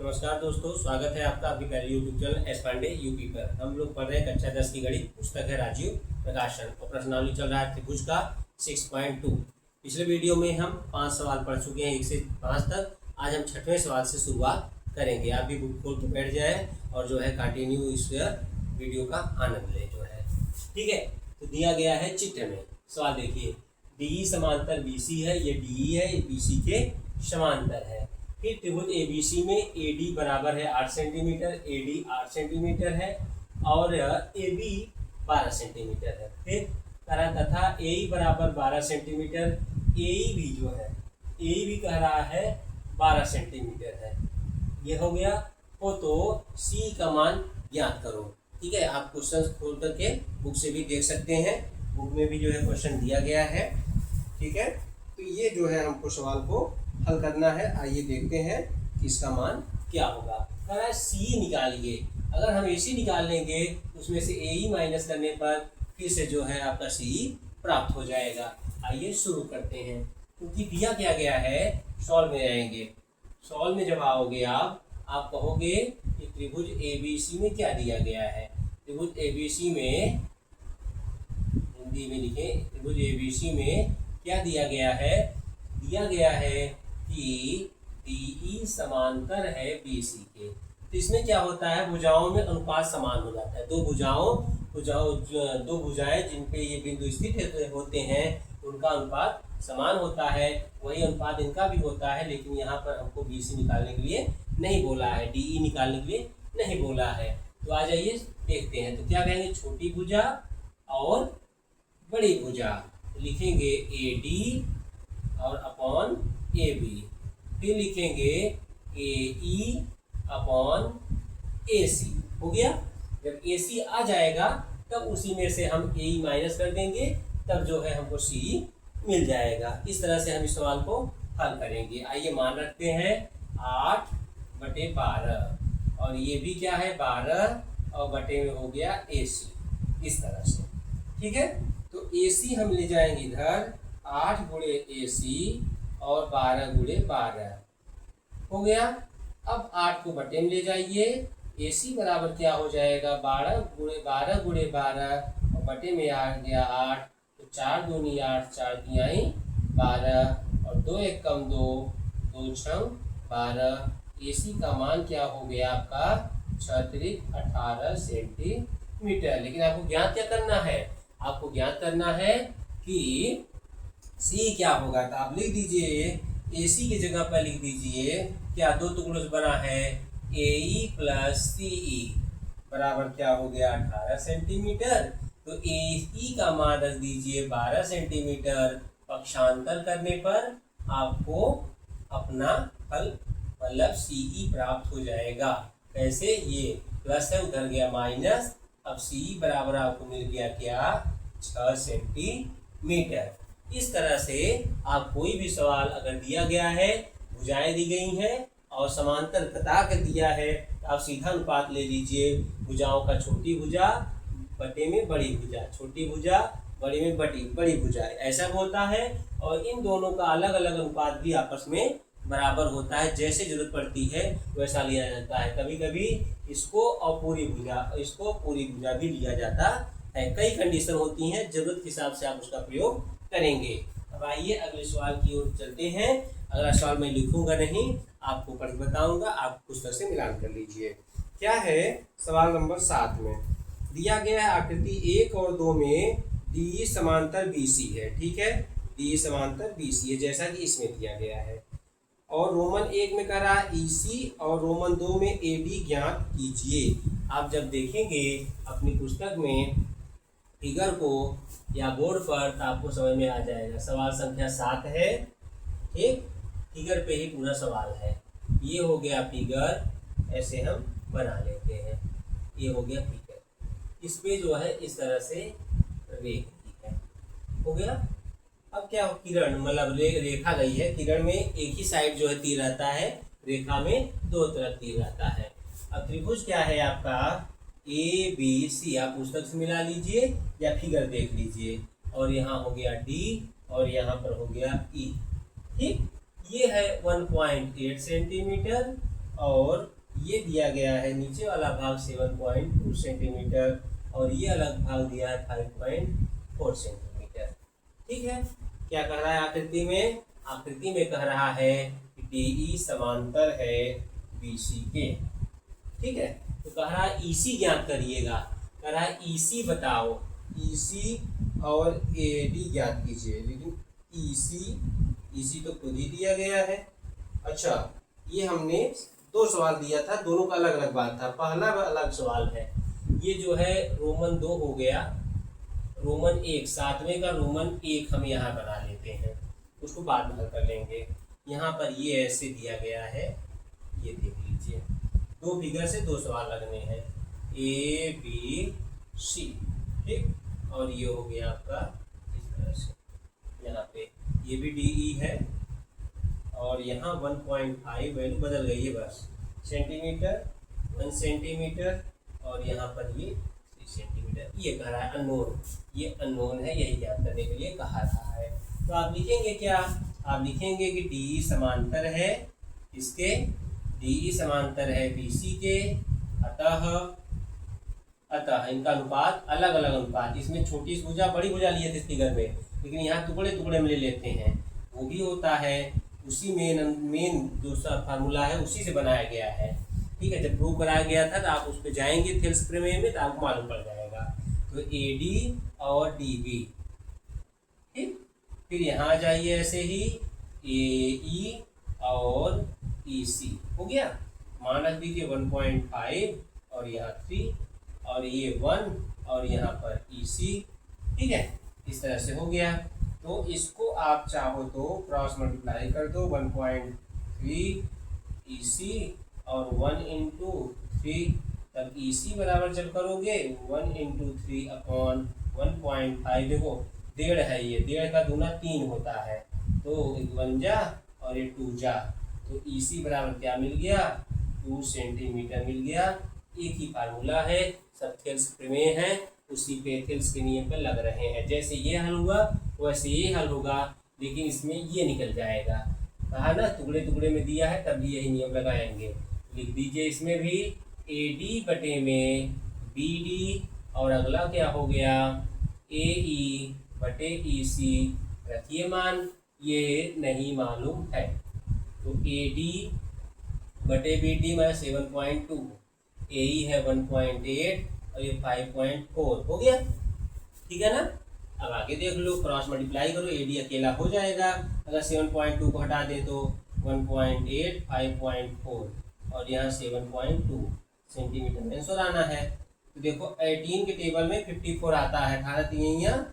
नमस्कार दोस्तों, स्वागत है आपका आपके पहले YouTube channel S Pandey UP पर। हम लोग पढ़ रहे हैं कक्षा 10 की गणित, पुस्तक है राजीव प्रकाशन और प्रश्नावली चल रहा है त्रिभुज का 6.2। पिछले वीडियो में हम 5 सवाल पढ़ चुके हैं 1 से 5 तक। आज हम 6वें सवाल से शुरुआत करेंगे। आप भी बुक खोल के बैठ जाए और जो है कंटिन्यू इस वीडियो का आनंद ले जो है, ठीक है। तो दिया गया है चित्र में सवाल, देखिए डी समांतर बीसी है, ये डी है, ये बीसी के समांतर है। फिर त्रिभुज एबीसी में एडी बराबर है 8 सेंटीमीटर, एडी 8 सेंटीमीटर है और एबी 12 सेंटीमीटर है। फिर कह रहा तथा एई बराबर 12 सेंटीमीटर, एई भी जो है एई भी कह रहा है 12 सेंटीमीटर है। ये हो गया। तो सी का मान ज्ञात करो, ठीक है। आप क्वेश्चन खोल करके बुक से भी देख सकते हैं, बुक में भी जो है क्वेश्चन दिया गया है, ठीक है। तो ये जो है हमको सवाल को हल करना है। आइए देखते हैं कि इसका मान क्या होगा। कह रहा है सी निकालिए। अगर हम एसी निकाल लेंगे उसमें से एई माइनस करने पर फिर से जो है आपका सी प्राप्त हो जाएगा। आइए शुरू करते हैं। क्योंकि दिया क्या गया है, सॉल्व में आएंगे। सॉल्व में जब आओगे आप कहोगे कि त्रिभुज एबीसी में क्या दिया गया है। त्रिभुज एबीसी में, हिंदी में लिखे, त्रिभुज एबीसी में क्या दिया गया है। दिया गया है कि DE समांतर है BC के। तो इसमें क्या होता है, भुजाओं में अनुपात समान हो जाता है। दो भुजाएं जिन पे ये बिंदु स्थित होते हैं उनका अनुपात समान होता है। वही अनुपात इनका भी होता है, लेकिन यहाँ पर हमको BC निकालने के लिए नहीं बोला है, DE निकालने के लिए नहीं बोला है। तो आ जाइए देखते हैं। तो क्या कहेंगे, छोटी भुजा और बड़ी भुजा लिखेंगे AD और अपॉन AB। फिर लिखेंगे AE अपॉन AC। हो गया। जब AC आ जाएगा तब उसी में से हम AE माइनस कर देंगे, तब जो है हमको C मिल जाएगा। इस तरह से हम इस सवाल को हल करेंगे। आइए मान रखते हैं 8/12 और ये भी क्या है 12 और बटे में हो गया AC। इस तरह से, ठीक है। तो AC हम ले जाएंगे इधर, 8 गुणे AC और 12 गुणे 12 हो गया। अब 8 को बटे में ले जाइए, AC बराबर क्या हो जाएगा 12 गुणे 12 और बटे में आ गया 8। तो 4 दूनी 8, 4 तिहाई 12 और 2 एक कम 2, 2 छंग 12। AC का मान क्या हो गया आपका 18 सेंटीमीटर। लेकिन आपको ज्ञात क्या करना है, आपको ज्ञात करना है कि C क्या होगा। तो आप लिख दीजिए, AC की जगह पर लिख दीजिए क्या, दो टुकड़ों से बना है AE प्लस CE बराबर क्या हो गया 18 सेंटीमीटर। तो AE का मान रख दीजिए 12 सेंटीमीटर। पक्षांतर करने पर आपको अपना हल मतलब CE प्राप्त हो जाएगा। कैसे, ये प्लस है उधर गया माइनस, अब CE बराबर आपको मिल गया क्या 6 सेंटीमीटर। इस तरह से आप कोई भी सवाल अगर दिया गया है, भुजाएं दी गई हैं और समांतर बता कर दिया है, तो आप सीधा अनुपात ले लीजिए भुजाओं का। छोटी भुजा बटे में बड़ी भुजा, छोटी भुजा बड़ी में बड़ी भुजा, ऐसा होता है। और इन दोनों का अलग अलग अनुपात भी आपस में बराबर होता है। जैसे जरूरत पड़ती है वैसा लिया जाता है। कभी कभी इसको और पूरी भुजा, इसको पूरी भुजा भी लिया जाता है। कई कंडीशन होती हैं, जरूरत के हिसाब से आप उसका प्रयोग करेंगे। अब आइए अगले सवाल की ओर चलते हैं। अगला सवाल मैं लिखूंगा नहीं, आपको पढ़ बताऊंगा, आप पुस्तक से मिलान कर लीजिए। क्या है सवाल नंबर 7 में दिया गया है आकृति 1 और 2 में DE समांतर BC है, ठीक है। DE समांतर BC है जैसा कि इसमें दिया गया है। और रोमन 1 में कह रहा है EC और रोमन 2 में AD ज्ञात कीजिए। आप जब देखेंगे अपनी पुस्तक में फिगर को या बोर्ड पर तो आपको समझ में आ जाएगा। सवाल संख्या 7 है, ठीक। फिगर पे ही पूरा सवाल है। ये हो गया फिगर, ऐसे हम बना लेते हैं। ये हो गया फिगर, इस पे जो है इस तरह से रेखा है, हो गया। अब क्या हो, किरण मतलब रेखा गई है। किरण में एक ही साइड जो है तीर रहता है, रेखा में दो तरफ तीर रहता है। अब त्रिभुज क्या है आपका ABC। आप पुस्तक से मिला लीजिए या फिगर देख लीजिए। और यहाँ हो गया D और यहाँ पर हो गया E, ठीक। ये है 1.8 सेंटीमीटर और ये दिया गया है नीचे वाला भाग 7.2 सेंटीमीटर और ये अलग भाग दिया है 5.4 सेंटीमीटर। ठीक है, क्या कह रहा है आकृति में? आकृति में कह रहा है कि DE समांतर है BC के। ठीक है, तो कह रहा है EC ज्ञात करिएगा, कह रहा है EC बताओ, EC और AD ज्ञात कीजिए। लेकिन EC तो खुद ही दिया गया है। अच्छा, ये हमने 2 सवाल दिया था, दोनों का अलग अलग बात था। पहला अलग सवाल है, ये जो है रोमन 2 हो गया, रोमन 1, 7वें का रोमन 1 हम यहाँ बना लेते हैं, उसको बाद में हल कर लेंगे। यहाँ पर ये ऐसे दिया गया है, ये देख लीजिए, 2 फिगर से 2 सवाल लगने हैं, ABC। ठीक, और ये हो गया आपका इस तरह से, यहाँ पे ये भी DE है और यहाँ 1.5 वैल्यू बदल गई है बस, सेंटीमीटर 1 सेंटीमीटर और यहाँ पर ये 3 सेंटीमीटर। ये कह रहा है अननोन, ये अननोन है, यही ज्ञात करने के लिए कहा रहा है। तो आप लिखेंगे क्या? आप लिखेंगे कि DE समांतर है इसके, DE समांतर है BC के, अतः इनका अनुपात अलग अलग अनुपात, इसमें छोटी भुजा बड़ी भुजा लिए थे इस फिगर में, लेकिन यहाँ टुकड़े टुकड़े में ले लेते हैं, वो भी होता है। उसी मेन जो सा फार्मूला है उसी से बनाया गया है। ठीक है, जब प्रूव कराया गया था तो आप उस पर जाएंगे थेल्स प्रमेय में तो आपको मालूम पड़ जाएगा। तो AD और DB, ठीक, फिर यहाँ आ जाइए ऐसे ही AE और EC हो गया, मान रख दीजिए 1.5 और यहाँ 3 और ये 1 और यहाँ पर EC। ठीक है, इस तरह से हो गया। तो इसको आप चाहो तो क्रॉस मल्टीप्लाई कर दो, 1.3 EC और 1 इंटू 3, तब EC बराबर जब करोगे 1 इंटू 3 अपॉन 1.5, देखो 1.5 है, ये 1.5 का दूना 3 होता है, तो 1 जा और ये 2 जा, तो EC बराबर क्या मिल गया? 2 सेंटीमीटर मिल गया। एक ही फार्मूला है, सब थेल्स प्रमेय है, उसी पे थेल्स के नियम पे लग रहे हैं। जैसे ये हल हुआ वैसे ये हल होगा, लेकिन इसमें ये निकल जाएगा, कहा ना टुकड़े टुकड़े में दिया है, तभी यही नियम लगाएंगे। लिख दीजिए इसमें भी AD बटे में BD और अगला क्या हो गया AE बटे EC, रखिए मान, ये नहीं मालूम है। तो AD बटे BD में 7.2, AE है 1.8 और ये 5.4 हो गया। ठीक है ना, अब आगे देख लो, क्रॉस मल्टीप्लाई करो, AD अकेला हो जाएगा, अगर 7.2 को हटा दे तो 1.8 5.4 और यहाँ 7.2 सेंटीमीटर में आंसर आना है। तो देखो 18 के टेबल में 54 आता है, 18 3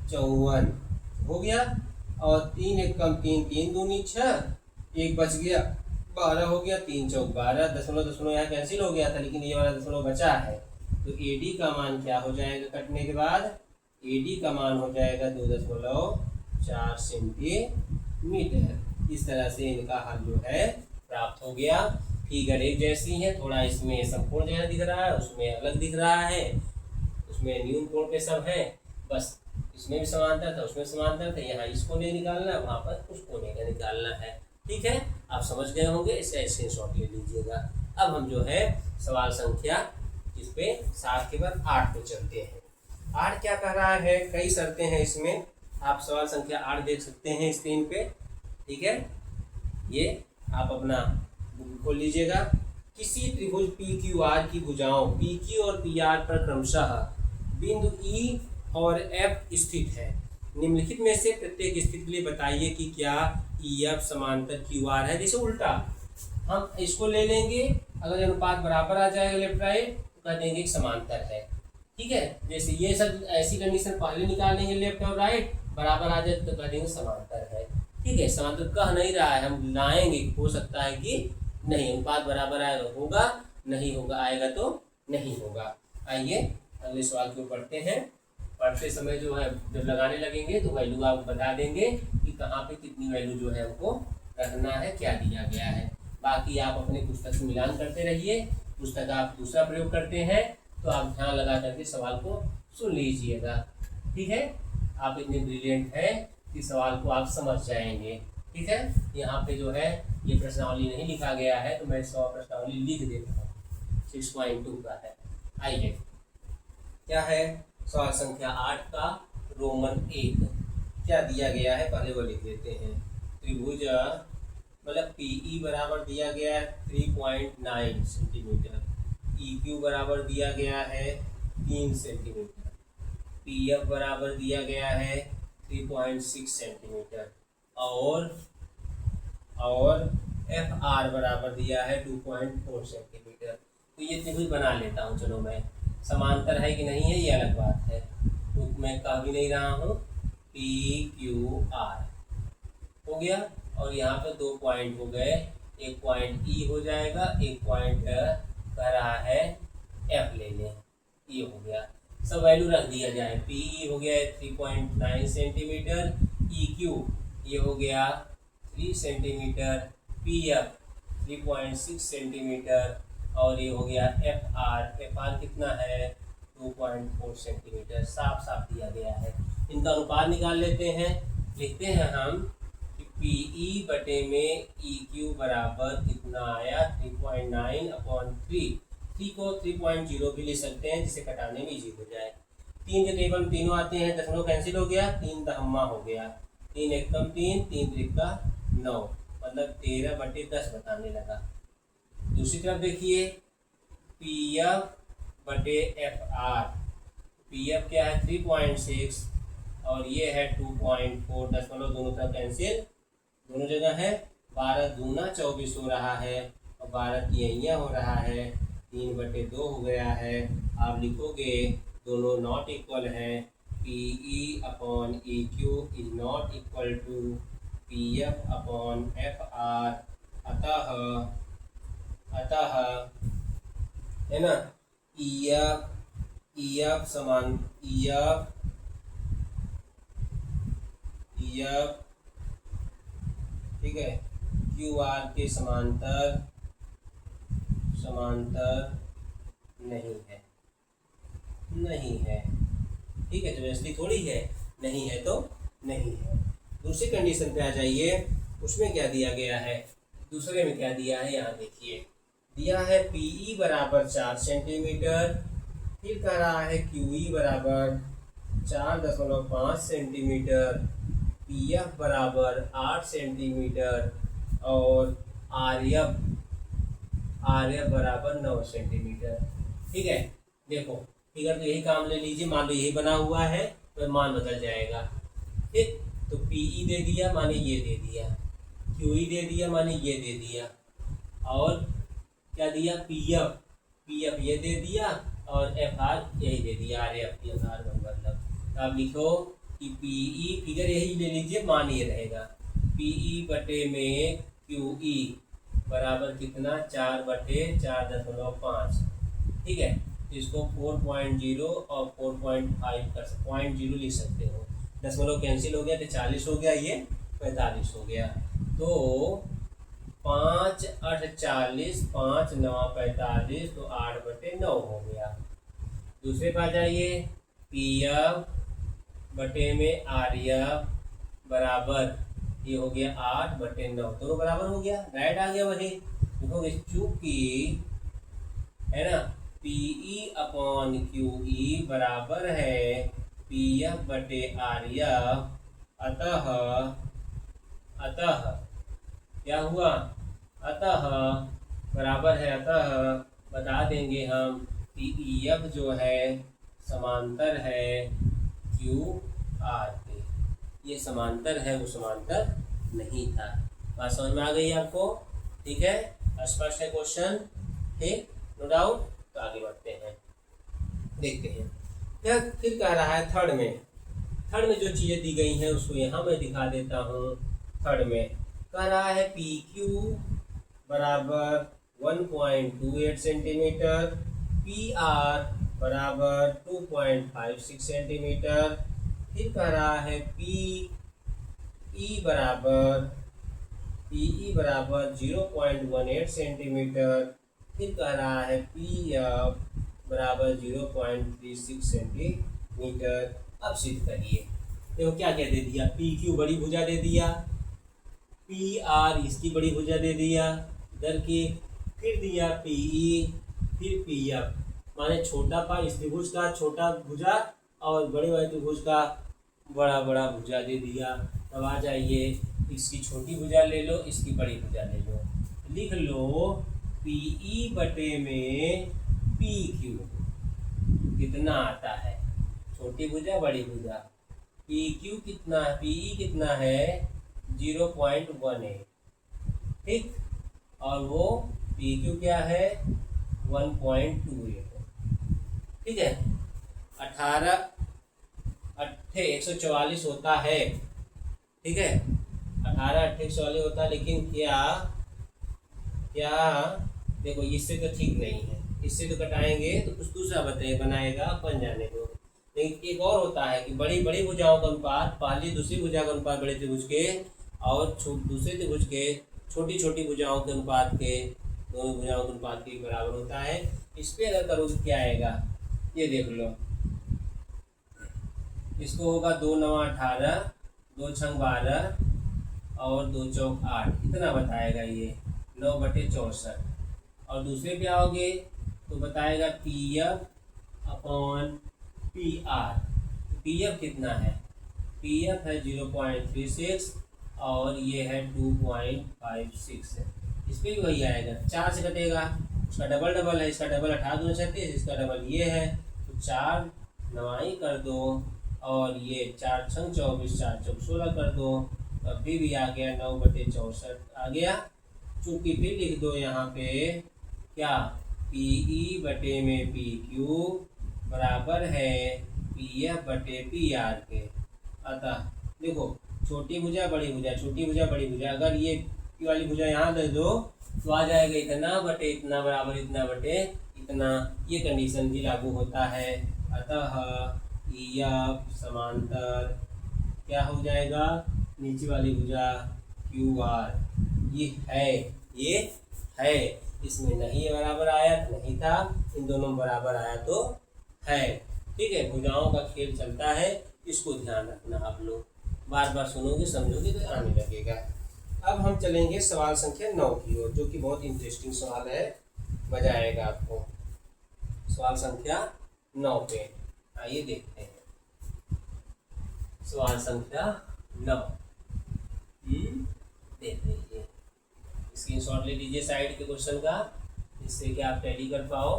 54 हो गया, और 3 1 कम 3 3 दूनी 6, 1 बच गया 12 हो गया, 3 चौक 12, दशमलव यहाँ कैंसिल हो गया था, लेकिन ये वाला दशमलव बचा है। तो AD का मान क्या हो जाएगा कटने के बाद? AD का मान हो जाएगा 2.4 सेंटीमीटर। इस तरह से इनका हल जो है प्राप्त हो गया। फिगर एक जैसी है, थोड़ा इसमें संपूर्ण जैसा दिख रहा है, उसमें अलग दिख रहा है, उसमें न्यून कोण पे सब है, बस इसमें भी समांतर था उसमें समांतर था, यहाँ इस कोने निकालना है, वहाँ पर उस कोने का निकालना है। ठीक है, आप समझ गए होंगे, इसका स्क्रीनशॉट ले लीजिएगा। अब हम जो है सवाल संख्या इस पे 7 के बाद 8 पे चलते हैं। 8 क्या कह रहा है? कई शर्तें हैं इसमें, आप सवाल संख्या 8 देख सकते हैं स्क्रीन पे। ठीक है, ये आप अपना बुक खोल लीजिएगा। किसी त्रिभुज PQR की भुजाओं PQ और PR पर क्रमशः बिंदु E और F स्थित है। निम्नलिखित में से प्रत्येक स्थिति के लिए बताइए कि क्या EF समांतर QR है। जैसे उल्टा हम इसको ले लेंगे, अगर अनुपात बराबर आ जाएगा लेफ्ट राइट तो कह देंगे कि समांतर है। ठीक है, जैसे ये सब ऐसी कंडीशन पहले निकाल लेंगे, लेफ्ट और राइट बराबर आ जाए तो कह देंगे समांतर है। ठीक है, समांतर कह नहीं रहा है, हम लाएंगे, हो सकता है कि नहीं, अनुपात बराबर आएगा होगा, नहीं होगा आएगा तो नहीं होगा। आइए अगले सवाल को पढ़ते हैं। पढ़ते समय जो है जब लगाने लगेंगे तो वैल्यू आप बता देंगे कि कहाँ पे कितनी वैल्यू जो है हमको रखना है, क्या दिया गया है। बाकी आप अपने पुस्तक से मिलान करते रहिए, पुस्तक आप दूसरा प्रयोग करते हैं तो आप ध्यान लगा करके सवाल को सुन लीजिएगा। ठीक है, आप इतने ब्रिलियंट हैं कि सवाल को आप समझ जाएंगे। ठीक है, यहाँ पे जो है ये प्रश्नावली नहीं लिखा गया है तो मैं 100 प्रश्नावली लिख देता हूँ। 6.2 का है। आइए क्या है, सवाल संख्या 8 का रोमन 1 क्या दिया गया है पहले वो लिख देते हैं। त्रिभुज मतलब PE बराबर दिया गया है 3.9 सेंटीमीटर, EQ बराबर दिया गया है 3 सेंटीमीटर, PF बराबर दिया गया है 3.6 सेंटीमीटर और FR बराबर दिया है 2.4 सेंटीमीटर। तो ये त्रिभुज बना लेता हूँ, चलो मैं। समांतर है कि नहीं है ये अलग बात है, तो मैं कह भी नहीं रहा हूँ। PQR हो गया और यहाँ पे 2 पॉइंट हो गए, एक पॉइंट E हो जाएगा, एक पॉइंट कह रहा है F ले लें, ये हो गया। सब वैल्यू रख दिया जाए। PE हो गया 3.9 सेंटीमीटर, EQ ये हो गया 3 सेंटीमीटर, PF 3.6 सेंटीमीटर और ये हो गया FR कितना है 2.4 सेंटीमीटर। साफ साफ दिया गया है। इनका अनुपात निकाल लेते हैं। लिखते हैं हम कि PE बटे में EQ बराबर कितना आया 3.9/3। 3 को 3.0 भी लिख सकते हैं जिसे घटाने में इजी हो जाए। 3 के टेबल में तीनों आते हैं, दशमलव कैंसिल हो गया, 3 दहम्मा हो गया, 3 एकम 3, 3 त्रिका 9, मतलब 13/10 बताने लगा। दूसरी तरफ देखिए PF बटे FR, PF क्या है 3.6 और ये है 2.4, दशमलव दोनों तरफ कैंसिल, दोनों जगह है, 12 दूना 24 हो रहा है और 12 तिहैया हो रहा है, 3/2 हो गया है। आप लिखोगे दोनों नॉट इक्वल है, PE/EQ is not equal to PF/FR। अतः है ना, EF समान EF ठीक है QR के समांतर नहीं है। ठीक है, जबरदस्ती थोड़ी है, नहीं है तो नहीं है। दूसरी कंडीशन पे आ जाइए, उसमें क्या दिया गया है, दूसरे में क्या दिया है, यहाँ देखिए दिया है PE बराबर 4 सेंटीमीटर, फिर कह रहा है QE बराबर 4.5 सेंटीमीटर, PF बराबर 8 सेंटीमीटर और RF बराबर 9 सेंटीमीटर। ठीक है, देखो फिगर तो यही काम ले लीजिए, मान लो यही बना हुआ है तो मान बदल जाएगा। ठीक, तो PE दे दिया माने ये दे दिया, QE दे दिया माने ये दे दिया और क्या दिया PF ये दे दिया और FR यही दे दिया, RF मतलब। आप लिखो कि PE, फिगर यही ले लीजिए, मान ये रहेगा PE बटे में QE बराबर कितना 4/4.5। ठीक है, इसको 4.0 और 4.5 कर 0.0 लिख सकते हो, दशमलव कैंसिल हो गया तो 40 हो गया, ये 45 हो गया। तो 5×8 40, 5×9 45, तो 8/9 हो गया। दूसरे पे आ जाइए, PF बटे में RF बराबर ये हो गया 8/9, दोनों बराबर हो गया, राइट आ गया वही। देखोगे चूंकि है ना PE/QE बराबर है PF बटे RF, अतः क्या हुआ, अतः बराबर है, अतः बता देंगे हम कि EF जो है समांतर है QR के। ये समांतर है, वो समांतर नहीं था। बात समझ में आ गई आपको? ठीक है, स्पष्ट है क्वेश्चन? ठीक, नो डाउट। तो आगे बढ़ते हैं, देखते हैं क्या फिर कह रहा है। थर्ड में जो चीज़ें दी गई हैं उसको यहाँ मैं दिखा देता हूँ। थर्ड में कह रहा है PQ बराबर 1.28 सेंटीमीटर, PR बराबर 2.56 सेंटीमीटर, फिर कह रहा है PE बराबर 0.18 सेंटीमीटर, फिर कह रहा है PF बराबर 0.36 सेंटीमीटर। अब सिद्ध करिए। देखो क्या क्या दे दिया, PQ बड़ी भुजा दे दिया, पी आर इसकी बड़ी भुजा दे दिया इधर की, फिर दिया पी ई, फिर पी एफ, माने छोटा पा इस त्रिभुज का छोटा भुजा और बड़े वाले त्रिभुज का बड़ा बड़ा भुजा दे दिया। तब आ जाइए, इसकी छोटी भुजा ले लो, इसकी बड़ी भुजा ले लो, लिख लो पी ई बटे में पी क्यू कितना आता है, छोटी भुजा बड़ी भुजा, पी क्यू कितना है, पी ई कितना है 0.18, ठीक, और वो पी क्यू क्या है 1.28, ठीक है। 18 अट्ठे 144 होता है, ठीक है, 18 अट्ठे 144 होता है, लेकिन क्या देखो इससे तो ठीक नहीं है, इससे तो कटाएंगे तो कुछ दूसरा बनाएगा, बन जाने दो। लेकिन एक और होता है कि बड़ी बड़ी भुजाओं का अनुपात पहली दूसरी भुजा का अनुपात बड़े त्रिभुज के और दूसरे त्रिभुज के छोटी छोटी भुजाओं के अनुपात के, दोनों भुजाओं के अनुपात के बराबर होता है। इस पर अगर करोगे क्या आएगा, ये देख लो, इसको होगा 2 9 18, 2 6 12 और 2 चौक 8, इतना बताएगा ये 9/64। और दूसरे पे आओगे तो बताएगा P F upon P R, P F कितना है, पी एफ है 0.36 और ये है 2.56 है, इस पर भी वही आएगा, 4 से कटेगा, उसका डबल है, इसका डबल 18 दूनी 36, इसका डबल ये है, तो 4 नवाई कर दो और ये 4 6 24, 4 चौक 16 कर दो, तब भी आ गया 9/64 आ गया। चूंकि फिर लिख दो यहाँ पे क्या, पी ई बटे में पी क्यू बराबर है पी एफ बटे पी आर के। अतः देखो छोटी भुजा बड़ी भुजा, छोटी भुजा बड़ी भुजा, अगर ये पी वाली भुजा यहाँ दे दो तो आ जाएगा इतना बटे इतना बराबर इतना बटे इतना, ये कंडीशन भी लागू होता है। अतः ई एफ समांतर क्या हो जाएगा, नीचे वाली भुजा क्यू आर, ये है, इसमें नहीं बराबर आया तो नहीं था, इन दोनों में बराबर आया तो है, ठीक है। भुजाओं का खेल चलता है, इसको ध्यान रखना, आप लोग बार बार सुनोगे समझोगे तो आने लगेगा। अब हम चलेंगे सवाल संख्या 9 की ओर, जो कि बहुत इंटरेस्टिंग सवाल है, मजा आएगा आपको। सवाल संख्या 9 पे आइए देखते हैं। सवाल संख्या 9 देख लीजिए, स्क्रीनशॉट ले लीजिए साइड के क्वेश्चन का, इससे कि आप टैली कर पाओ।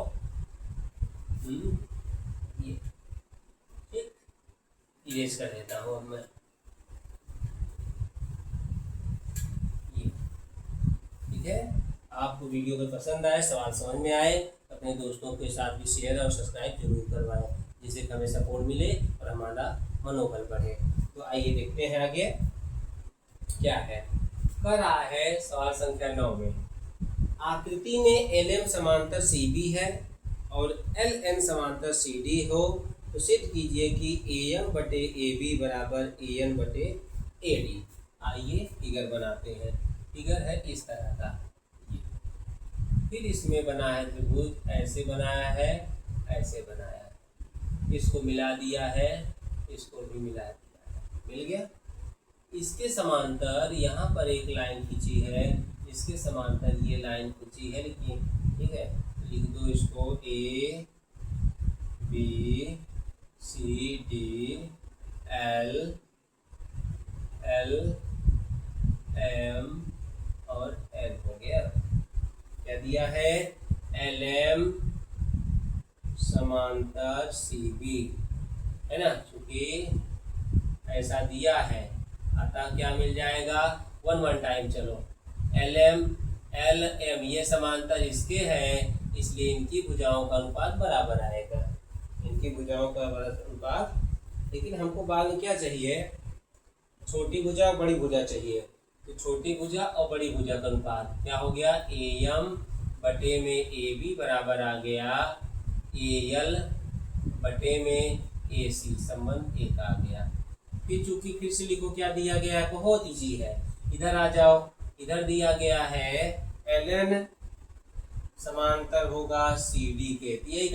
ये ठीक, इरेज कर देता हूँ अब मैं, ये ठीक है। आपको वीडियो अगर पसंद आए, सवाल समझ में आए, अपने दोस्तों के साथ भी शेयर और सब्सक्राइब जरूर करवाएं, जिससे हमें सपोर्ट मिले और हमारा मनोबल बढ़े। तो आइए देखते हैं आगे क्या है। कर रहा है सवाल संख्या 9 में, आकृति में एल एम समांतर सी बी है और एल एन समांतर सी डी हो, तो सिद्ध कीजिए कि ए एम बटे ए बी बराबर ए एन बटे ए डी। आइए फिगर बनाते हैं। फिगर है इस तरह का, फिर इसमें बना है त्रिभुज, ऐसे बनाया है, ऐसे बनाया है, इसको मिला दिया है, इसको भी मिला दिया है, मिल गया। इसके समांतर यहाँ पर एक लाइन खींची है, इसके समांतर ये लाइन खींची है, लेकिन ठीक है, लिख दो इसको A B C D L L M और एल हो गया। क्या दिया है, एल एम समांतर सी बी, है ना, चूंकि ऐसा दिया है, अतः क्या मिल जाएगा, 1 1 टाइम चलो, एल एम ये समांतर इसके हैं, इसलिए इनकी भुजाओं का अनुपात बराबर आएगा, इनकी भुजाओं का अनुपात। लेकिन हमको बाद में क्या चाहिए, छोटी भुजा और बड़ी भुजा चाहिए, तो छोटी भुजा और बड़ी भुजा का अनुपात क्या हो गया, ए एम बटे में ए बी बराबर आ गया ए एल बटे में ए सी, संबंध एक आ गया। फिर चूंकि फिर से लिखो क्या दिया गया है, बहुत ईजी है, इधर आ जाओ, इधर दिया गया है एल एन समांतर होगा सी डी के, यही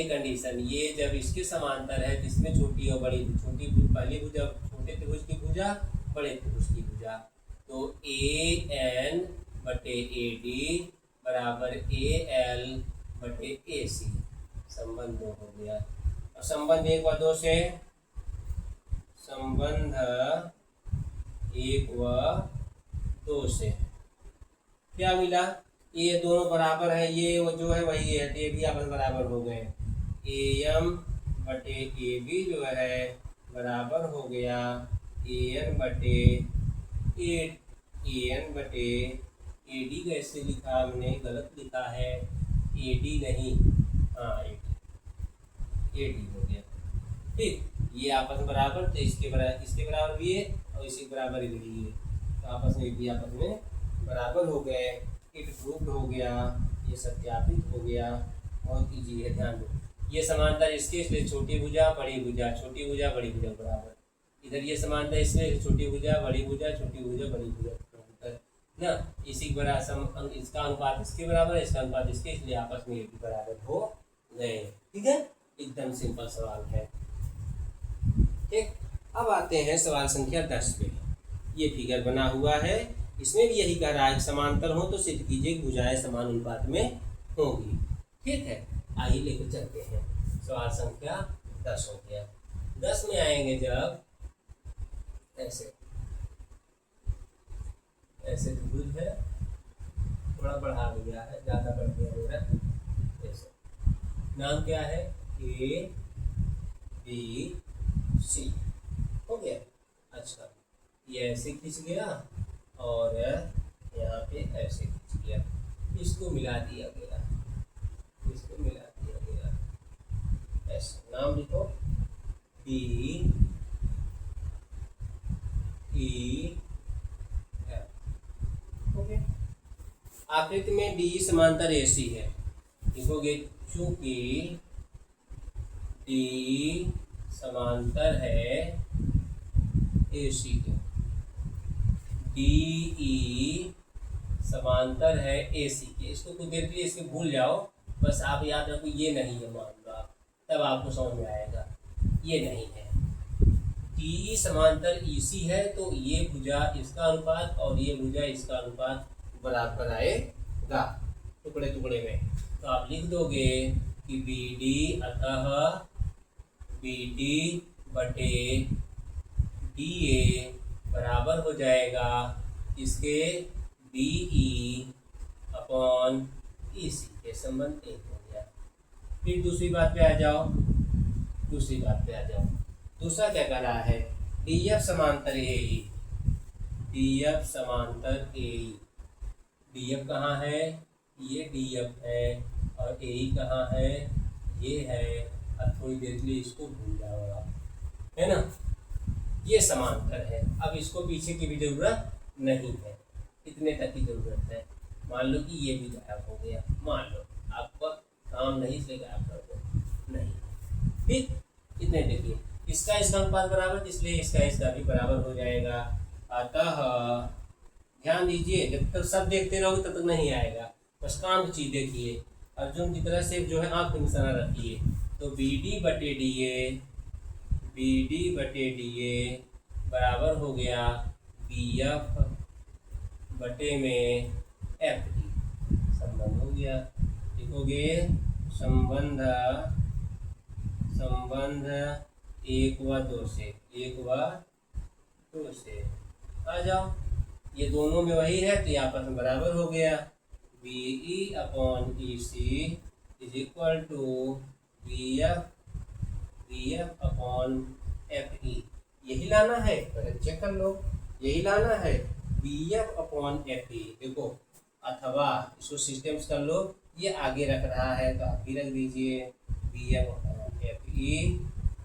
कंडीशन, ये जब इसके समांतर है तो इसमें छोटी और बड़ी, छोटी पहली भुजा छोटे त्रिभुज की भुजा, बड़े त्रिभुज की भुजा, तो ए एन बटे ए डी बराबर ए एल बटे ए सी। संबंध 2 हो गया। और संबंध 1 व 2 से, संबंध 1 व 2 से क्या मिला? ये दोनों बराबर है, ये वो जो है वही है, ये भी आपस बराबर हो गए। ए एम बटे ए बी जो है बराबर हो गया ए एन बटे ए डी। कैसे लिखा हमने? गलत लिखा है, ए डी नहीं, हाँ ए डी हो गया। ठीक, ये आपस में बराबर, तो इसके बराबर भी है और इसके बराबर भी है, तो आपस में बराबर हो गए। इट प्रूव्ड हो गया, ये सत्यापित हो गया। बहुत ईजी है, ध्यान दो। ये समानता इसके, इसलिए छोटी भुजा बड़ी भुजा, छोटी भुजा बड़ी भुजा बराबर। इधर ये समानता इसलिए छोटी भुजा बड़ी भुजा, छोटी भुजा बड़ी भुजा ना, इसी बड़ा इसका अनुपात इसके बराबर है, इसका अनुपात इसके, इसलिए आपस में ये भी बराबर हो गए। ठीक है, एकदम सिंपल सवाल है। ठीक, अब आते हैं सवाल संख्या 10 पे। ये फिगर बना हुआ है, इसमें भी यही कह रहा है, समांतर हो तो सिद्ध कीजिए कि भुजाएं समान अनुपात में होंगी। ठीक है, आइए लेकर चलते हैं। सवाल संख्या 10 हो गया। 10 में आएंगे जब ऐसे तो भुज है, थोड़ा बढ़ा दिया है, ज़्यादा बढ़ गया मेरा। ऐसे नाम क्या है? ए बी सी हो गया। अच्छा, ये ऐसे खींच गया और यहाँ पे ऐसे खींच गया, इसको मिला दिया गया, ऐसे नाम लिखो डी ई एफ। ओके, आकृति में डी समांतर एसी है, लिखोगे चूंकि डी समांतर है एसी के, DE समांतर है AC के। इसको कुछ देर के लिए इसके भूल जाओ, बस आप याद रखो ये नहीं है, मान लो आप, तब आपको समझ में आएगा ये नहीं है। DE समांतर EC है, तो ये भुजा इसका अनुपात और ये भुजा इसका अनुपात बराबर आएगा टुकड़े टुकड़े में। तो आप लिख दोगे कि BD अतः BD बटे DA बराबर हो जाएगा इसके DE अपॉन EC के। संबंध 1 हो गया। फिर दूसरी बात पे आ जाओ। दूसरा क्या कह रहा है? DF समांतर AE, DF समांतर AE। DF कहाँ है? ये DF है, और AE कहाँ है? ये है। अब थोड़ी देर के लिए इसको भूल जाओ आप, है ना। ये समांतर है, अब इसको पीछे की भी जरूरत नहीं है, इतने तक की जरूरत है। मान लो कि ये भी गायब हो गया, मान लो आपका काम नहीं से गायब कर दो, नहीं, ठीक, इतने देखिए। इसका अनुपात बराबर, इसलिए इसका भी बराबर हो जाएगा। अतः ध्यान दीजिए, जब तक सब देखते रहोगे तब तक नहीं आएगा, बस काम की चीज देखिए। अर्जुन की तरह से जो है आंख पे निशाना रखिए। तो BD बटे DA बराबर हो गया BF बटे में FD। संबंध हो गया, लिखोगे संबंध 1 व 2 से आ जाओ। ये दोनों में वही है, तो ये आपस में बराबर हो गया। BE upon EC is equal to BF upon FE। यही लाना है, चेक कर लो, यही लाना है, BF अपॉन FE। देखो, अथवा इसको सिस्टम्स कर लो, ये आगे रख रहा है तो आप भी रख दीजिए BF अपॉन FE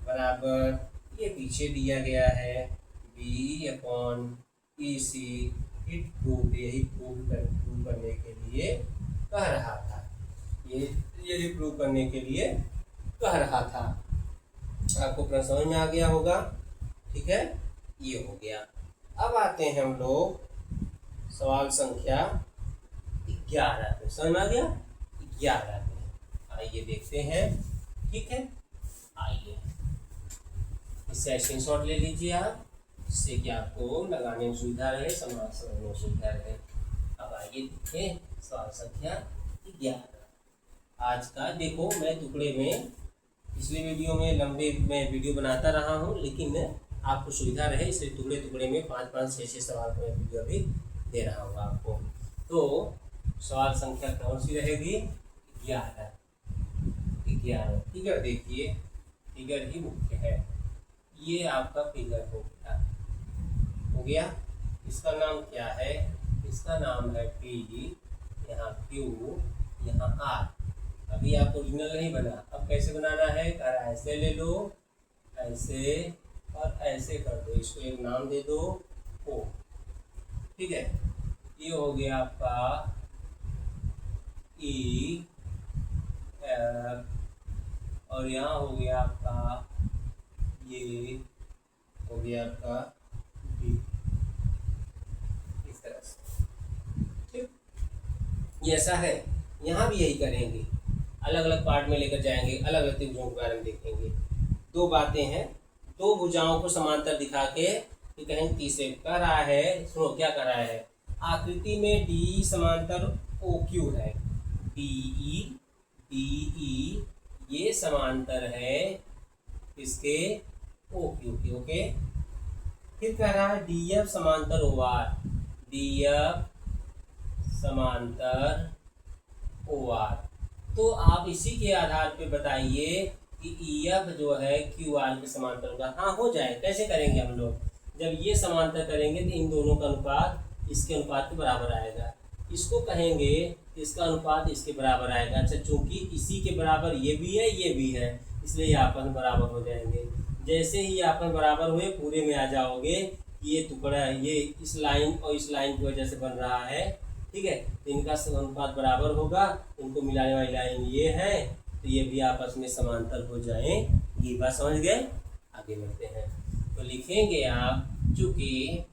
बराबर, ये पीछे दिया गया है BE upon EC। It prove, यही प्रूव करने के लिए कह रहा था, ये प्रूव करने के लिए कह रहा था। आपको प्रश्न समझ में आ गया होगा, ठीक है, ये हो गया। अब आते हैं हम लोग सवाल संख्या 11 पे। समझ में आ गया? 11 पे आइए देखते हैं, ठीक है। आइए इससे स्क्रीनशॉट ले लीजिए आप, जिससे कि आपको लगाने में सुविधा रहे, समाज समझने में सुविधा रहे। अब आइए देखें सवाल संख्या 11। आज का देखो मैं टुकड़े में पिछले वीडियो में लंबे मैं वीडियो बनाता रहा हूँ, लेकिन आपको सुविधा रहे इसलिए टुकड़े टुकड़े में 5-5, 6-6 सवाल का मैं वीडियो भी दे रहा हूँ आपको। तो सवाल संख्या कौन सी रहेगी? 11। फिगर देखिए, फिगर ही मुख्य है। ये आपका फिगर हो गया। इसका नाम क्या है? इसका नाम है P, यहाँ Q, यहाँ R। अभी आप ओरिजिनल नहीं बना, अब कैसे बनाना है? ऐसे ले लो, ऐसे और ऐसे कर दो, इसको एक नाम दे दो O। ठीक है, ये हो गया आपका E, F, और यहाँ हो गया आपका ये हो गया आपका D। इस तरह से, ठीक, ये ऐसा है। यहाँ भी यही करेंगे, अलग अलग पार्ट में लेकर जाएंगे, अलग अलग त्रिभुजों के बारे में देखेंगे। दो बातें हैं, दो भुजाओं को समांतर दिखा के कहेंगे तीसरे कह रहा है। सुनो क्या कर रहा है, आकृति में डी समांतर ओ क्यू है, डी ई ये समांतर है इसके ओ क्यू के। ओके, फिर कह रहा है डी एफ समांतर ओ आर, डी एफ समांतर ओ आर। तो आप इसी के आधार पे बताइए कि ई एफ जो है क्यू आर के समांतर होगा। हाँ, हो जाए। कैसे करेंगे हम लोग? जब ये समांतर करेंगे तो इन दोनों का अनुपात इसके अनुपात के बराबर आएगा। इसको कहेंगे इसका अनुपात इसके बराबर आएगा। अच्छा, चूंकि इसी के बराबर ये भी है, ये भी है, इसलिए ये आपस में बराबर हो जाएंगे। जैसे ही आपस बराबर हुए पूरे में आ जाओगे, ये टुकड़ा ये इस लाइन और इस लाइन की वजह से बन रहा है। ठीक है, तो इनका अनुपात बराबर होगा, इनको मिलाने वाली लाइन ये है, तो ये भी आपस में समांतर हो जाएंगी। बात समझ गए? आगे बढ़ते हैं। तो लिखेंगे आप चूंकि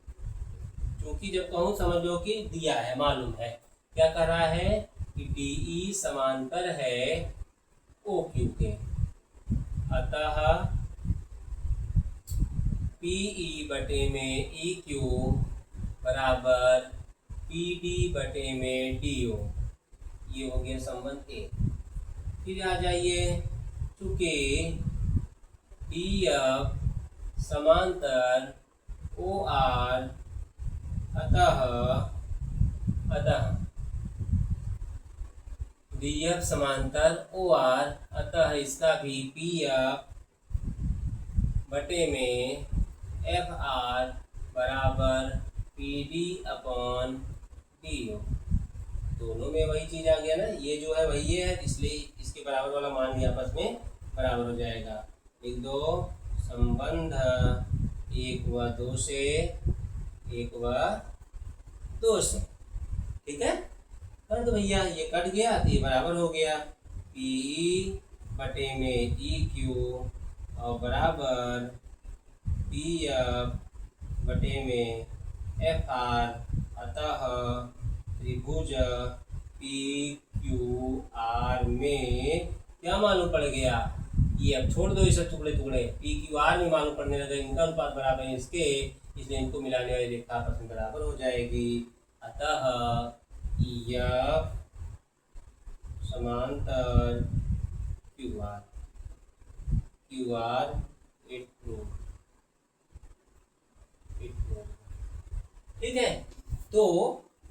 जब कहूँ समझ लो कि दिया है, मालूम है क्या कर रहा है कि DE समांतर है OQ के, अतः PE बटे में EQ बराबर PD बटे में DO। ये हो गया संबंध ए। फिर आ जाइए, चूंकि DF समांतर OR अतः DF समांतर OR अतः इसका भी PF बटे में FR बराबर PD अपॉन DO। दोनों में वही चीज आ गया ना, ये जो है वही ये है, इसलिए इसके बराबर वाला मान भी आपस में बराबर हो जाएगा। लिख दो संबंध 1 व 2 से, 1 व 2 से। ठीक है, तो भैया ये कट गया तो ये बराबर हो गया PE बटे में EQ और बराबर PF बटे में FR। अतः त्रिभुज PQR में क्या मालूम पड़ गया? ये अब छोड़ दो इसे टुकड़े टुकड़े, PQR में मालूम पड़ने लगा इनका अनुपात बराबर है इसके, इसलिए इनको मिलाने वाली रेखा आपस में बराबर हो जाएगी। अतः EF समांतर QR इट प्रूव। ठीक है, तो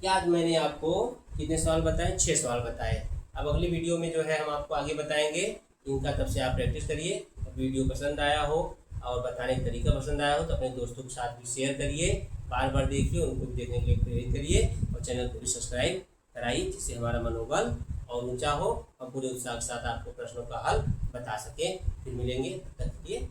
क्या आज मैंने आपको कितने सवाल बताए? 6 सवाल बताए। अब अगली वीडियो में जो है हम आपको आगे बताएंगे इनका, तब से आप प्रैक्टिस करिए। वीडियो पसंद आया हो और बताने का तरीका पसंद आया हो तो अपने दोस्तों के साथ भी शेयर करिए, बार बार देखिए, उनको भी देखने के लिए प्रेरित करिए और चैनल को भी सब्सक्राइब कराइए, जिससे हमारा मनोबल और ऊंचा हो और पूरे उत्साह के साथ आपको प्रश्नों का हल बता सके। फिर मिलेंगे, तब तक के लिए